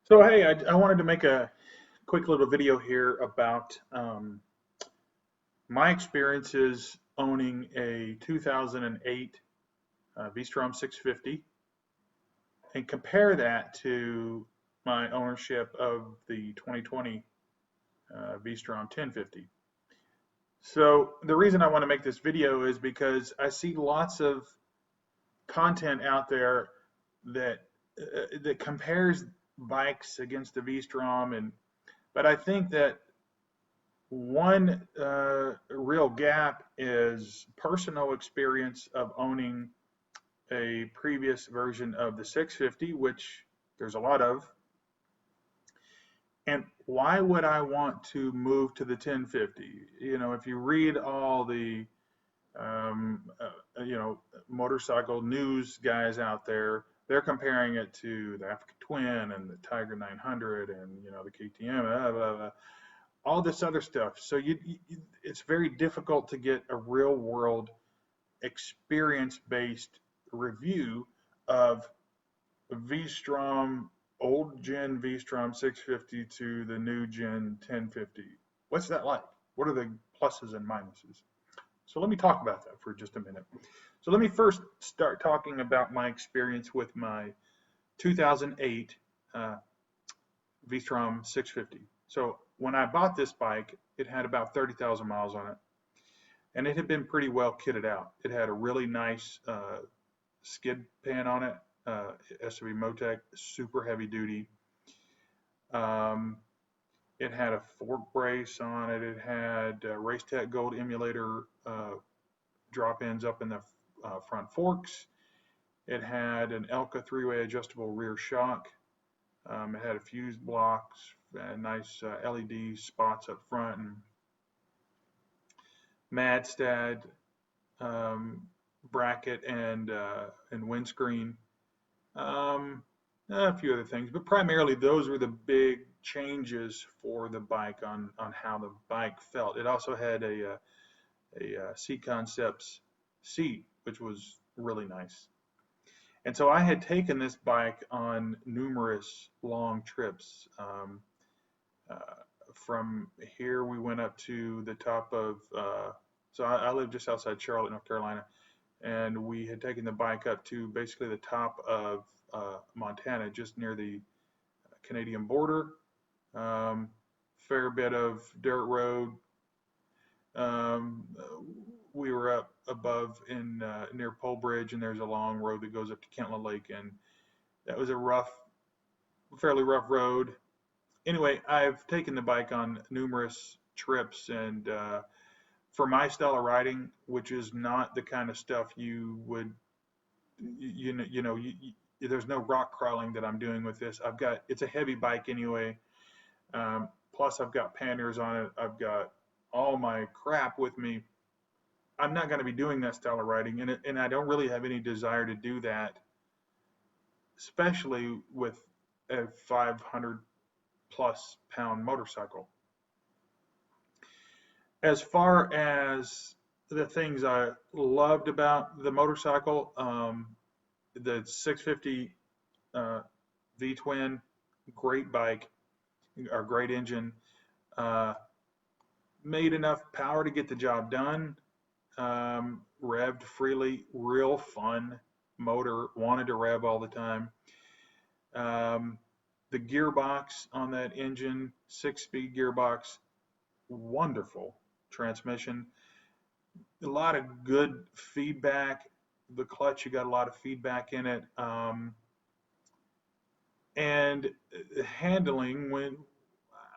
So hey, I wanted to make a quick little video here about my experiences owning a 2008 V-Strom 650 and compare that to my ownership of the 2020 V-Strom 1050. So the reason I want to make this video is because I see lots of content out there that that compares bikes against the V-Strom, but I think that one real gap is personal experience of owning a previous version of the 650, which there's a lot of. And why would I want to move to the 1050? You know, if you read all the motorcycle news guys out there, they're comparing it to the Africa Twin and the Tiger 900 and the KTM, blah, blah, blah, all this other stuff. So it's very difficult to get a real world experience based review of V-Strom, old gen V-Strom 650 to the new gen 1050. What's that like? What are the pluses and minuses? So let me talk about that for just a minute. So let me first start talking about my experience with my 2008 V-Strom 650. So when I bought this bike, it had about 30,000 miles on it, and it had been pretty well kitted out. It had a really nice skid pan on it, SW Motec, super heavy duty. It had a fork brace on it. It had Race Tech Gold emulator drop ins up in the front forks. It had an Elka three-way adjustable rear shock. It had a fused blocks, nice LED spots up front, and Madstad bracket and windscreen. A few other things, but primarily those were the big changes for the bike on how the bike felt. It also had a C Concepts seat, which was really nice. And so I had taken this bike on numerous long trips. From here, we went up to the top of, so I live just outside Charlotte, North Carolina, and we had taken the bike up to basically the top of Montana, just near the Canadian border. Fair bit of dirt road. We were up above in near Pole Bridge, and there's a long road that goes up to Kentland Lake, and that was a fairly rough road. Anyway, I've taken the bike on numerous trips, and for my style of riding, which is not the kind of stuff you would, there's no rock crawling that I'm doing with this. It's a heavy bike anyway. Plus I've got panniers on it. I've got all my crap with me. I'm not going to be doing that style of riding, and I don't really have any desire to do that, especially with a 500 plus pound motorcycle. As far as the things I loved about the motorcycle, the 650 V-Twin, great bike, or great engine, made enough power to get the job done, revved freely, real fun motor, wanted to rev all the time. The gearbox on that engine, 6-speed gearbox, wonderful transmission, a lot of good feedback. The clutch, you got a lot of feedback in it, and handling. When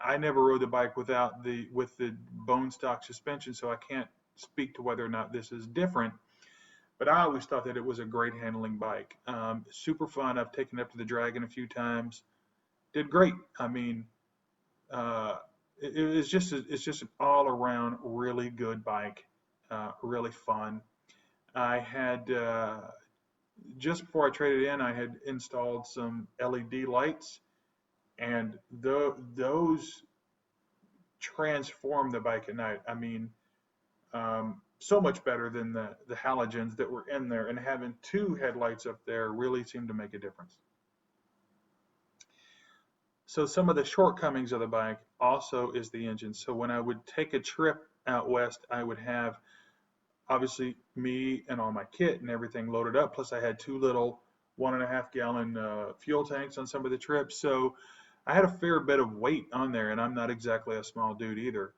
I never rode the bike with the bone stock suspension, so I can't speak to whether or not this is different, but I always thought that it was a great handling bike. Super fun. I've taken it up to the Dragon a few times. Did great. I mean, it's just an all around really good bike, really fun. I had, just before I traded in, I had installed some LED lights, and those transformed the bike at night. I mean, so much better than the halogens that were in there, and having two headlights up there really seemed to make a difference. So some of the shortcomings of the bike also is the engine. So when I would take a trip out west, I would have obviously me and all my kit and everything loaded up. Plus I had two little 1.5 gallon fuel tanks on some of the trips. So I had a fair bit of weight on there, and I'm not exactly a small dude either.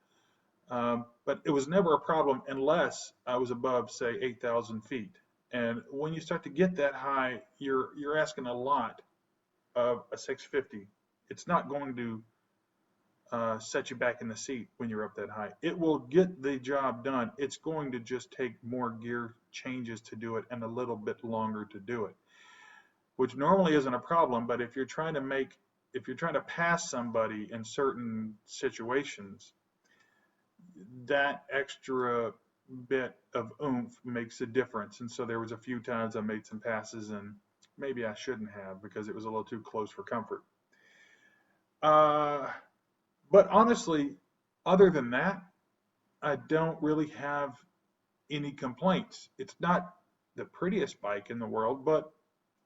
But it was never a problem unless I was above, say, 8,000 feet. And when you start to get that high, you're asking a lot of a 650. It's not going to set you back in the seat when you're up that high. It will get the job done. It's going to just take more gear changes to do it and a little bit longer to do it, which normally isn't a problem. But if you're trying to pass somebody in certain situations, that extra bit of oomph makes a difference. And so there was a few times I made some passes and maybe I shouldn't have because it was a little too close for comfort. But honestly, other than that, I don't really have any complaints. It's not the prettiest bike in the world, but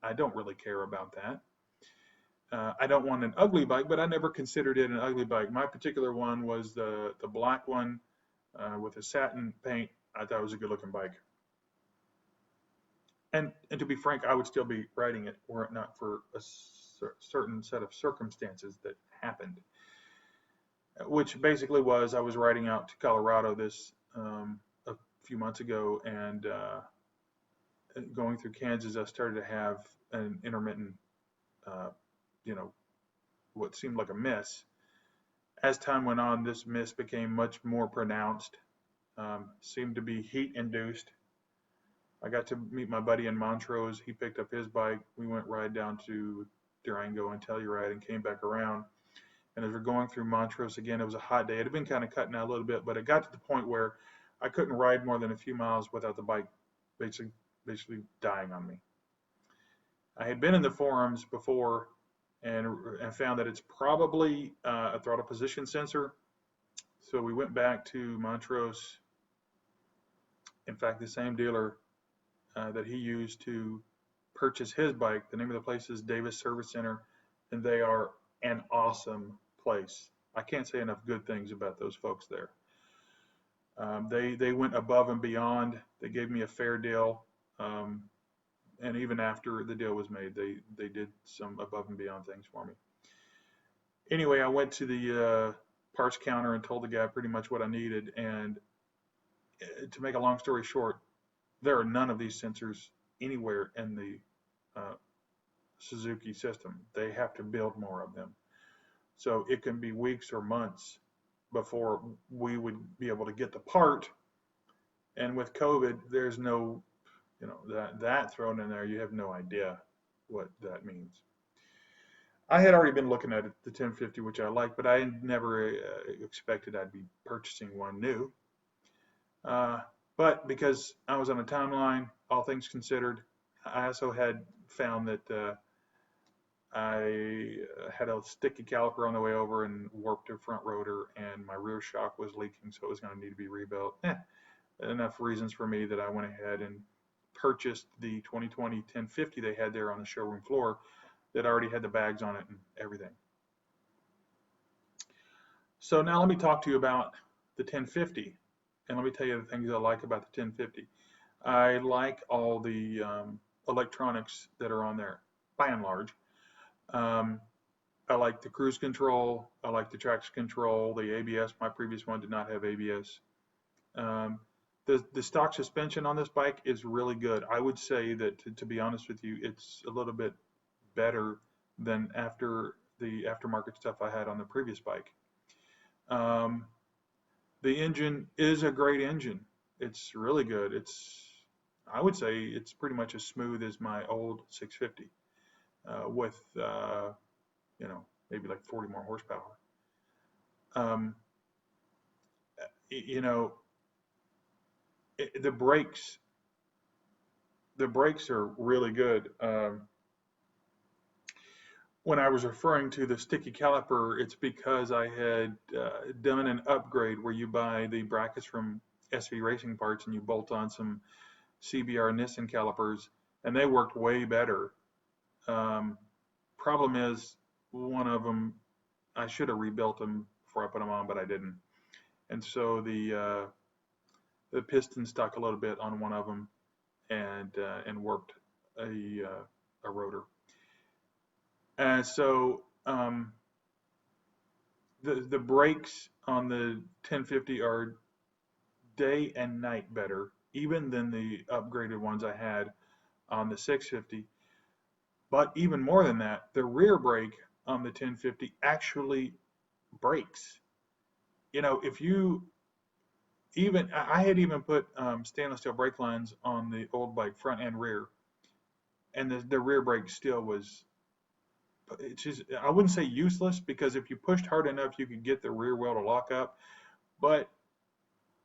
I don't really care about that. I don't want an ugly bike, but I never considered it an ugly bike. My particular one was the black one with a satin paint. I thought it was a good looking bike. And to be frank, I would still be riding it were it not for a certain set of circumstances that happened, which basically was I was riding out to Colorado this a few months ago, and going through Kansas, I started to have an intermittent, you know, what seemed like a miss. As time went on, this miss became much more pronounced, seemed to be heat induced. I got to meet my buddy in Montrose. He picked up his bike. We went ride down to Durango and Telluride and came back around. And as we're going through Montrose again, it was a hot day. It had been kind of cutting out a little bit, but it got to the point where I couldn't ride more than a few miles without the bike basically dying on me. I had been in the forums before and found that it's probably a throttle position sensor. So we went back to Montrose. In fact, the same dealer that he used to purchase his bike, the name of the place is Davis Service Center, and they are an awesome place. I can't say enough good things about those folks there. They went above and beyond. They gave me a fair deal, and even after the deal was made, they did some above and beyond things for me. Anyway, I went to the parts counter and told the guy pretty much what I needed. And to make a long story short, there are none of these sensors anywhere in the Suzuki system. They have to build more of them. So it can be weeks or months before we would be able to get the part. And with COVID, there's no, that thrown in there, you have no idea what that means. I had already been looking at it, the 1050, which I like, but I never expected I'd be purchasing one new. But because I was on a timeline, all things considered, I also had found that I had a sticky caliper on the way over and warped a front rotor, and my rear shock was leaking, so it was going to need to be rebuilt. Enough reasons for me that I went ahead and purchased the 2020 1050 they had there on the showroom floor that already had the bags on it and everything. So now let me talk to you about the 1050, and let me tell you the things I like about the 1050. I like all the electronics that are on there, by and large. I like the cruise control. I like the traction control, the ABS. My previous one did not have ABS. The stock suspension on this bike is really good. I would say that, to be honest with you, it's a little bit better than after the aftermarket stuff I had on the previous bike. The engine is a great engine. It's really good. I would say it's pretty much as smooth as my old 650 with, maybe like 40 more horsepower. The brakes are really good. When I was referring to the sticky caliper, it's because I had done an upgrade where you buy the brackets from SV Racing Parts and you bolt on some CBR Nissan calipers, and they worked way better. Problem is, one of them I should have rebuilt them before I put them on, but I didn't. And so the piston stuck a little bit on one of them and warped a rotor. And so the brakes on the 1050 are day and night better, even than the upgraded ones I had on the 650. But even more than that, the rear brake on the 1050 actually brakes. You know, if you even, I had even put stainless steel brake lines on the old bike, front and rear, and the rear brake still was, it's just, I wouldn't say useless, because if you pushed hard enough, you could get the rear wheel to lock up, but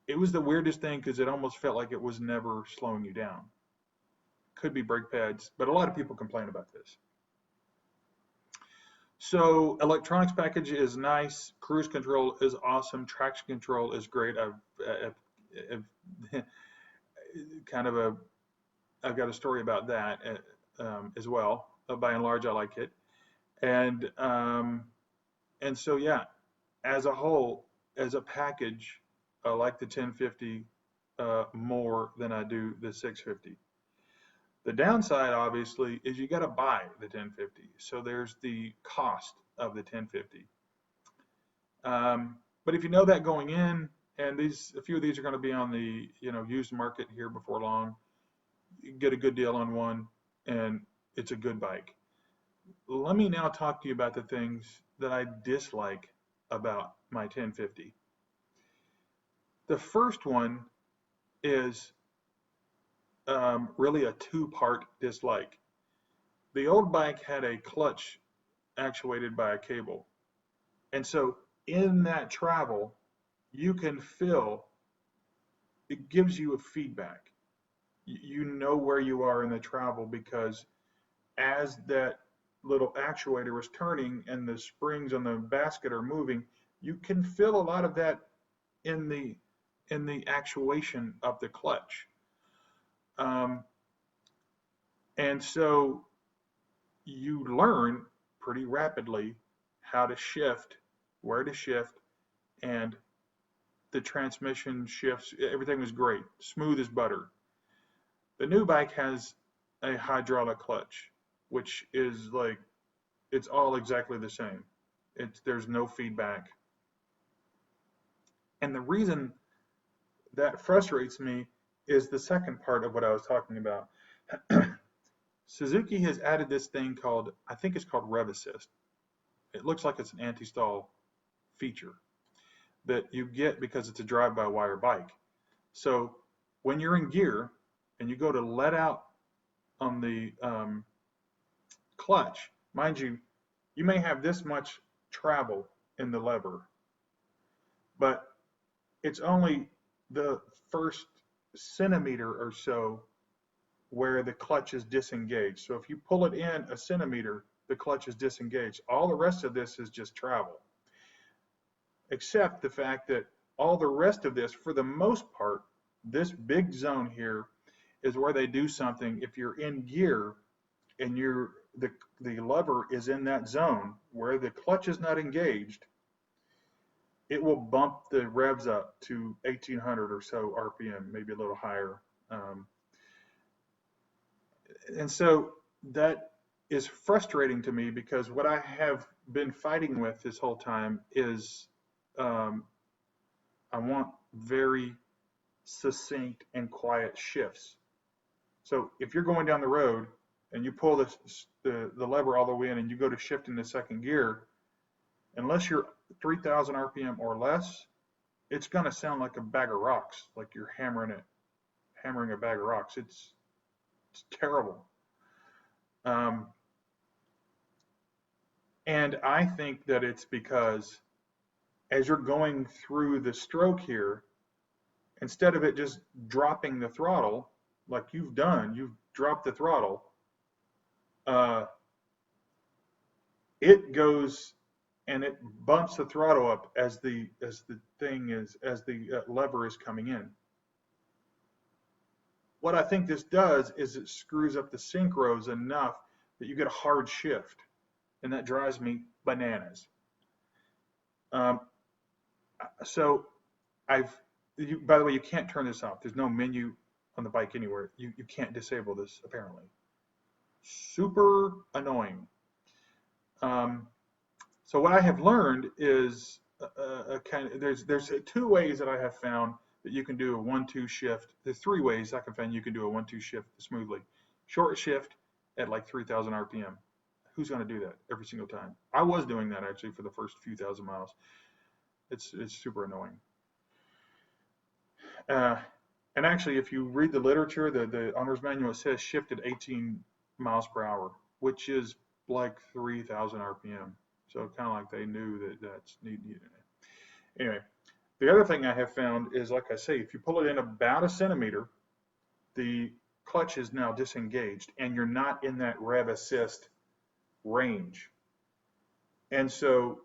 it was the weirdest thing because it almost felt like it was never slowing you down. Could be brake pads, but a lot of people complain about this. So electronics package is nice. Cruise control is awesome. Traction control is great. I've kind of I've got a story about that as well. By and large, I like it. And so yeah, as a whole, as a package, I like the 1050 more than I do the 650. The downside, obviously, is you got to buy the 1050. So there's the cost of the 1050. But if you know that going in, and a few of these are going to be on the used market here before long, you get a good deal on one, and it's a good bike. Let me now talk to you about the things that I dislike about my 1050. The first one is really a two-part dislike. The old bike had a clutch actuated by a cable. And so in that travel, you can feel, it gives you a feedback. You know where you are in the travel, because as that little actuator is turning and the springs on the basket are moving, you can feel a lot of that in the actuation of the clutch. And so you learn pretty rapidly how to shift, where to shift, and the transmission shifts. Everything was great, smooth as butter. The new bike has a hydraulic clutch, which is like, it's all exactly the same. There's no feedback. And the reason that frustrates me is the second part of what I was talking about. Suzuki has added this thing called, I think it's called Rev Assist. It looks like it's an anti-stall feature that you get because it's a drive-by-wire bike. So when you're in gear and you go to let out on the clutch, mind you, you may have this much travel in the lever, but it's only the first centimeter or so where the clutch is disengaged. So if you pull it in a centimeter, the clutch is disengaged. All the rest of this is just travel, except the fact that all the rest of this, for the most part, this big zone here is where they do something. If you're in gear and the lever is in that zone where the clutch is not engaged, it will bump the revs up to 1800 or so RPM, maybe a little higher. And so that is frustrating to me, because what I have been fighting with this whole time is I want very succinct and quiet shifts. So if you're going down the road and you pull the lever all the way in and you go to shift into second gear, unless you're 3000 RPM or less, it's going to sound like a bag of rocks, like you're hammering a bag of rocks. It's terrible. And I think that it's because as you're going through the stroke here, instead of it just dropping the throttle like you've dropped the throttle, it goes and it bumps the throttle up as the lever is coming in. What I think this does is it screws up the synchros enough that you get a hard shift, and that drives me bananas. Um, so by the way, you can't turn this off. There's no menu on the bike anywhere. You can't disable this apparently. Super annoying. Um, so what I have learned is there's two ways that I have found that you can do a 1-2 shift. There's three ways I can find you can do a 1-2 shift smoothly. Short shift at like 3,000 RPM. Who's going to do that every single time? I was doing that actually for the first few thousand miles. It's super annoying. And actually, if you read the literature, the owner's manual, it says shift at 18 miles per hour, which is like 3,000 RPM. So kind of like they knew that that's needed. Anyway, the other thing I have found is, like I say, if you pull it in about a centimeter, the clutch is now disengaged, and you're not in that rev assist range. And so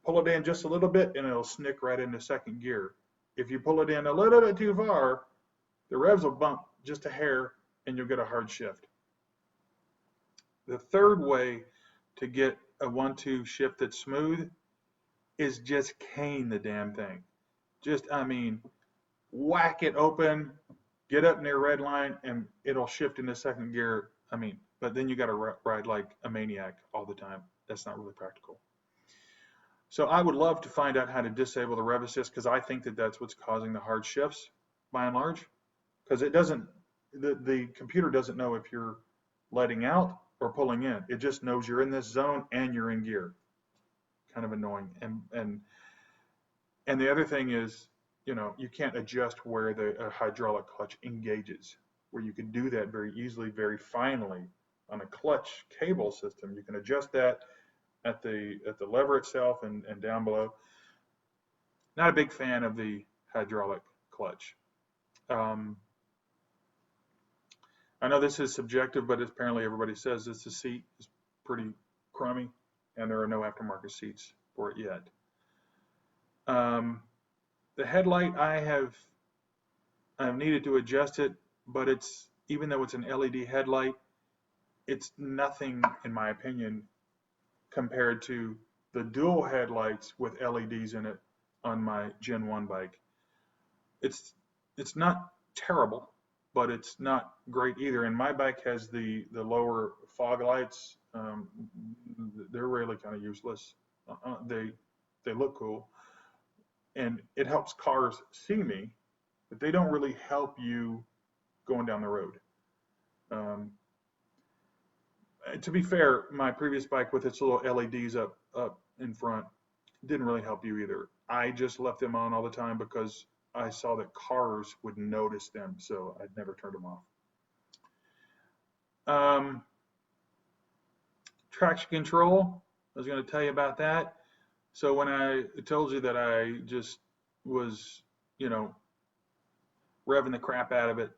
pull it in just a little bit, and it'll snick right into second gear. If you pull it in a little bit too far, the revs will bump just a hair, and you'll get a hard shift. The third way to get a 1-2 shift that's smooth is just cane the damn thing. I mean, whack it open, get up near red line, and it'll shift into second gear. I mean, but then you got to ride like a maniac all the time. That's not really practical. So I would love to find out how to disable the rev assist, because I think that that's what's causing the hard shifts by and large, because it doesn't, the computer doesn't know if you're letting out or pulling in. It just knows you're in this zone and you're in gear. Kind of annoying. And the other thing is, you can't adjust where the hydraulic clutch engages, where you can do that very easily, very finely on a clutch cable system. You can adjust that at the lever itself and down below. Not a big fan of the hydraulic clutch. I know this is subjective, but apparently everybody says this. The seat is pretty crummy, and there are no aftermarket seats for it yet. The headlight, I've needed to adjust it, but even though it's an LED headlight, it's nothing, in my opinion, compared to the dual headlights with LEDs in it on my Gen 1 bike. It's not terrible, but it's not great either. And my bike has the lower fog lights. They're really kind of useless. They look cool, and it helps cars see me, but they don't really help you going down the road. To be fair, my previous bike with its little LEDs up in front didn't really help you either. I just left them on all the time because I saw that cars would notice them, so I'd never turned them off. Traction control, I was going to tell you about that. So when I told you that I just was, revving the crap out of it,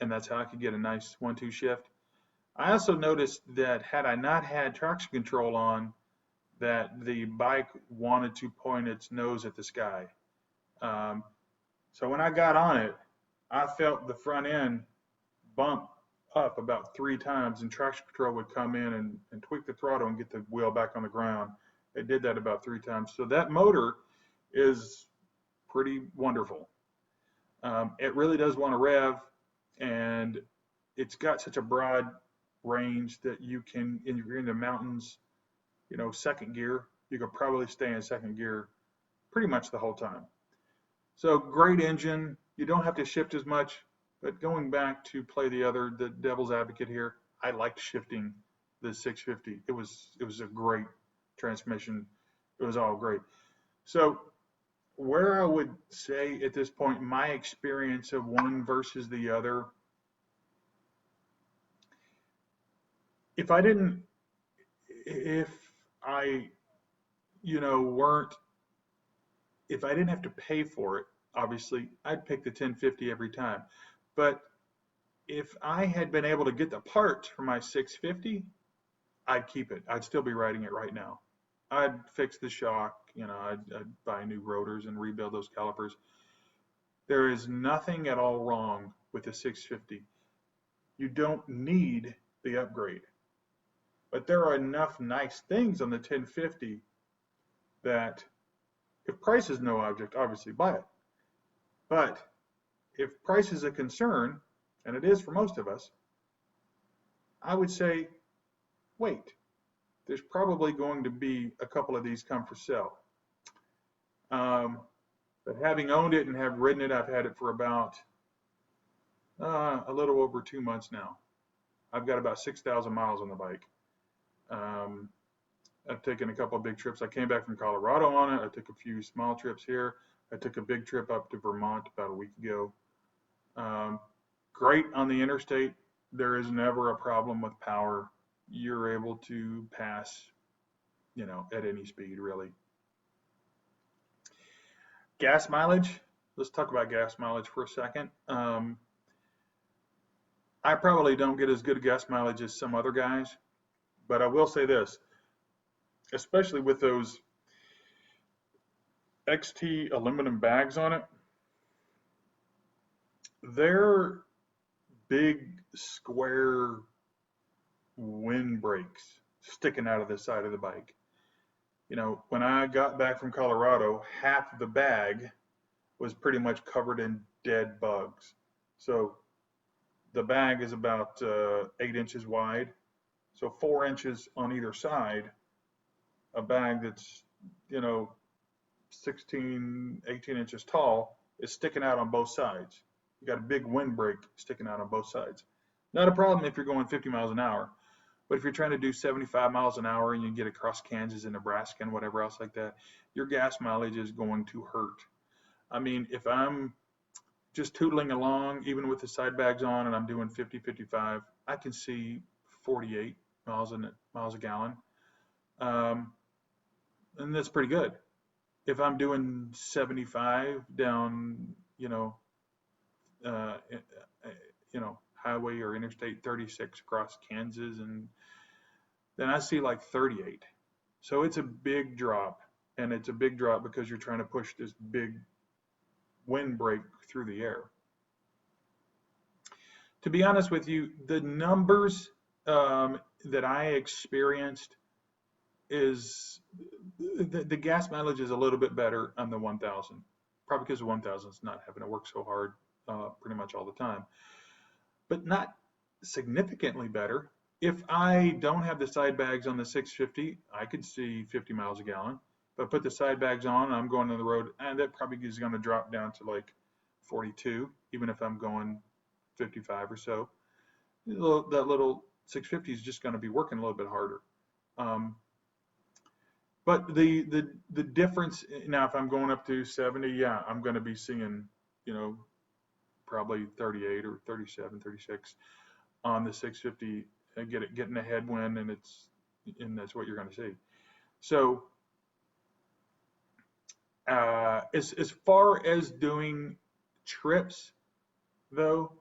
and that's how I could get a nice 1-2 shift, I also noticed that had I not had traction control on, that the bike wanted to point its nose at the sky. So when I got on it, I felt the front end bump up about 3 times, and traction control would come in and tweak the throttle and get the wheel back on the ground. It did that about 3 times. So that motor is pretty wonderful. It really does want to rev, and it's got such a broad range that you can, if you're in the mountains, second gear, you could probably stay in second gear pretty much the whole time. So great engine. You don't have to shift as much, but going back to play the devil's advocate here, I liked shifting the 650. It was a great transmission. It was all great. So where I would say at this point, my experience of one versus the other, if I didn't have to pay for it, obviously I'd pick the 1050 every time. But if I had been able to get the parts for my 650, I'd keep it. I'd still be riding it right now. I'd fix the shock, I'd buy new rotors and rebuild those calipers. There is nothing at all wrong with the 650. You don't need the upgrade. But there are enough nice things on the 1050 that If price is no object, obviously buy it. But if price is a concern, and it is for most of us, I would say wait. There's probably going to be a couple of these come for sale. But having owned it and have ridden it, I've had it for about a little over 2 months now. I've got about 6,000 miles on the bike. I've taken a couple of big trips. I came back from Colorado on it. I took a few small trips here. I took a big trip up to Vermont about a week ago. Great on the interstate. There is never a problem with power. You're able to pass, at any speed, really. Gas mileage. Let's talk about gas mileage for a second. I probably don't get as good a gas mileage as some other guys, but I will say this, especially with those XT aluminum bags on it, they're big square windbreaks sticking out of the side of the bike. When I got back from Colorado, half of the bag was pretty much covered in dead bugs. So the bag is about 8 inches wide. So 4 inches on either side, a bag that's, 16, 18 inches tall is sticking out on both sides. You got a big windbreak sticking out on both sides. Not a problem if you're going 50 miles an hour. But if you're trying to do 75 miles an hour and you get across Kansas and Nebraska and whatever else like that, your gas mileage is going to hurt. I mean, if I'm just tootling along, even with the side bags on, and I'm doing 50, 55, I can see 48 miles a gallon. And that's pretty good. If I'm doing 75 down, highway or interstate 36 across Kansas, and then I see like 38. So it's a big drop, and it's a big drop because you're trying to push this big windbreak through the air. To be honest with you, the numbers that I experienced is the gas mileage is a little bit better on the 1000, probably because the 1000 is not having to work so hard pretty much all the time, but not significantly better. If I don't have the side bags on the 650, I could see 50 miles a gallon. If I put the side bags on, I'm going on the road, and that probably is going to drop down to like 42, even if I'm going 55 or so. That little 650 is just going to be working a little bit harder. But the difference now, if I'm going up to 70, yeah, I'm going to be seeing, probably 38 or 37, 36 on the 650, getting a headwind, and that's what you're going to see. So as far as doing trips, though,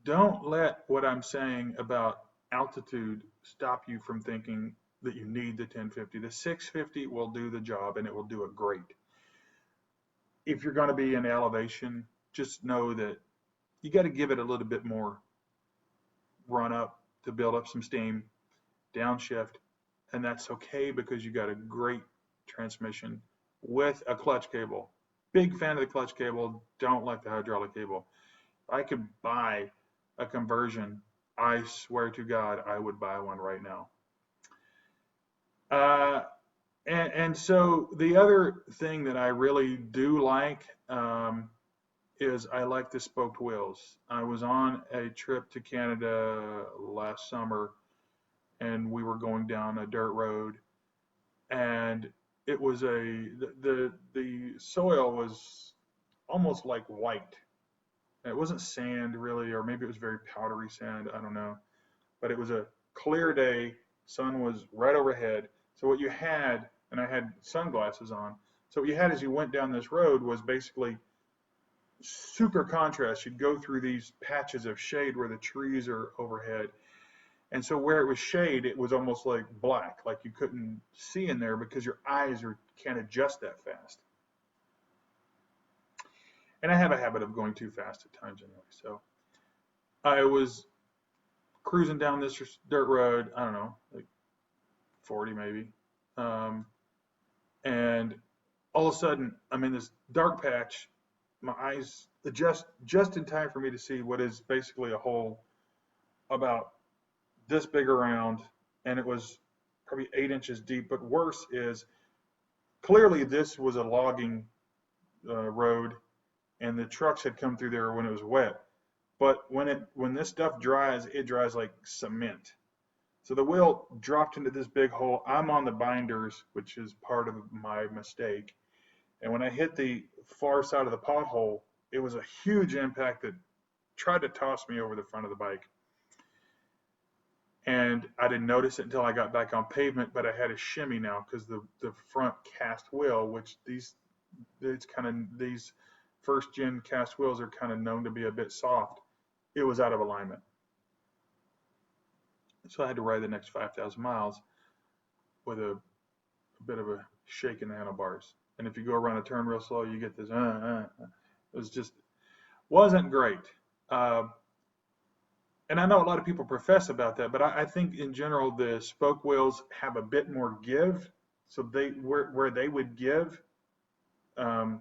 don't let what I'm saying about altitude stop you from thinking that you need the 1050. The 650 will do the job, and it will do it great. If you're going to be in elevation, just know that you got to give it a little bit more run up to build up some steam, downshift, and that's okay because you got a great transmission with a clutch cable. Big fan of the clutch cable, don't like the hydraulic cable. If I could buy a conversion, I swear to God, I would buy one right now. And so the other thing that I really do like is I like the spoked wheels. I was on a trip to Canada last summer, and we were going down a dirt road, and it was the soil was almost like white. It wasn't sand really, or maybe it was very powdery sand, I don't know. But it was a clear day, sun was right overhead. So what you had, and I had sunglasses on, so what you had as you went down this road was basically super contrast. You'd go through these patches of shade where the trees are overhead. And so where it was shade, it was almost like black, like you couldn't see in there because your eyes can't adjust that fast. And I have a habit of going too fast at times anyway. So I was cruising down this dirt road, I don't know, like 40 maybe. And all of a sudden I'm in this dark patch. My eyes adjust just in time for me to see what is basically a hole about this big around, and it was probably 8 inches deep. But worse is clearly this was a logging road, and the trucks had come through there when it was wet. But when this stuff dries, it dries like cement. So the wheel dropped into this big hole. I'm on the binders, which is part of my mistake. And when I hit the far side of the pothole, it was a huge impact that tried to toss me over the front of the bike. And I didn't notice it until I got back on pavement, but I had a shimmy now because the front cast wheel, which these first gen cast wheels are kind of known to be a bit soft, it was out of alignment. So I had to ride the next 5,000 miles with a bit of a shake in the handlebars. And if you go around a turn real slow, you get this. It was just wasn't great. And I know a lot of people profess about that, but I think in general the spoke wheels have a bit more give. So where they would give, a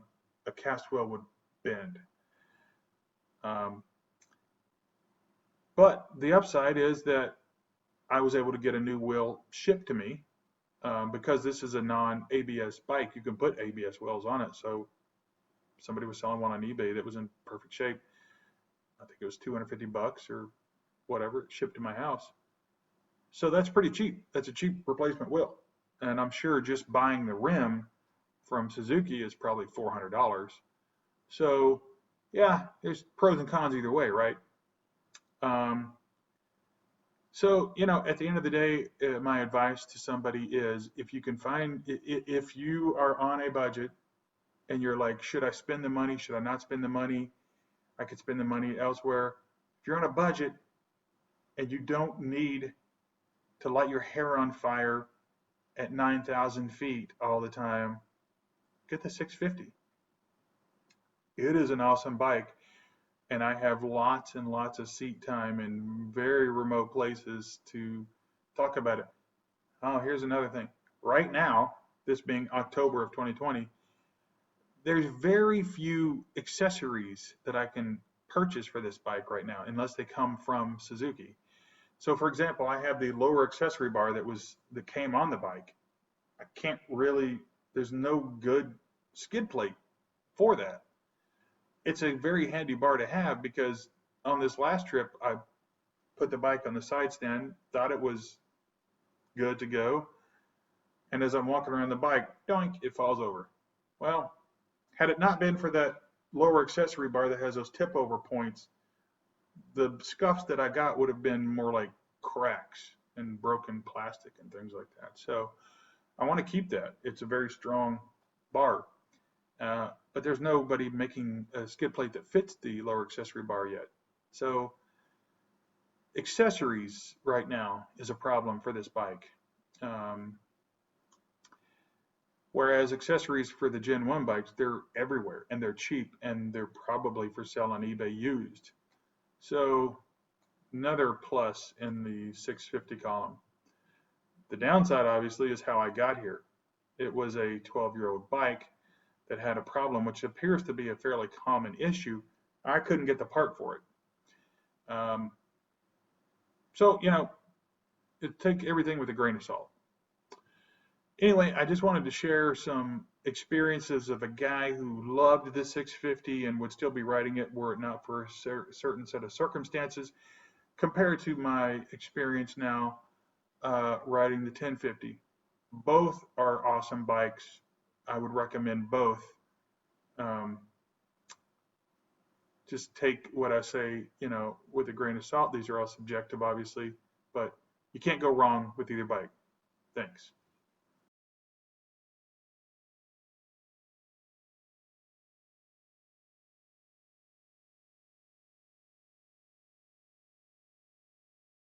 cast wheel would bend. But the upside is that I was able to get a new wheel shipped to me because this is a non-ABS bike. You can put ABS wheels on it. So somebody was selling one on eBay that was in perfect shape. I think it was $250 or whatever, shipped to my house. So that's pretty cheap. That's a cheap replacement wheel. And I'm sure just buying the rim from Suzuki is probably $400. So yeah, there's pros and cons either way, right? So, at the end of the day, my advice to somebody is if you are on a budget and you're like, should I spend the money? Should I not spend the money? I could spend the money elsewhere. If you're on a budget and you don't need to light your hair on fire at 9,000 feet all the time, get the 650. It is an awesome bike. And I have lots and lots of seat time in very remote places to talk about it. Oh, here's another thing. Right now, this being October of 2020, there's very few accessories that I can purchase for this bike right now, unless they come from Suzuki. So for example, I have the lower accessory bar that came on the bike. I can't really, there's no good skid plate for that. It's a very handy bar to have because on this last trip, I put the bike on the side stand, thought it was good to go. And as I'm walking around the bike, doink, it falls over. Well, had it not been for that lower accessory bar that has those tip over points, the scuffs that I got would have been more like cracks and broken plastic and things like that. So I want to keep that. It's a very strong bar. But there's nobody making a skid plate that fits the lower accessory bar yet. So accessories right now is a problem for this bike. Whereas accessories for the Gen 1 bikes, they're everywhere and they're cheap and they're probably for sale on eBay used. So another plus in the 650 column. The downside obviously is how I got here. It was a 12-year-old bike that had a problem, which appears to be a fairly common issue. I couldn't get the part for it. So, take everything with a grain of salt. Anyway, I just wanted to share some experiences of a guy who loved the 650 and would still be riding it were it not for a certain set of circumstances, compared to my experience now riding the 1050. Both are awesome bikes. I would recommend both. Just take what I say, with a grain of salt. These are all subjective, obviously, but you can't go wrong with either bike. Thanks.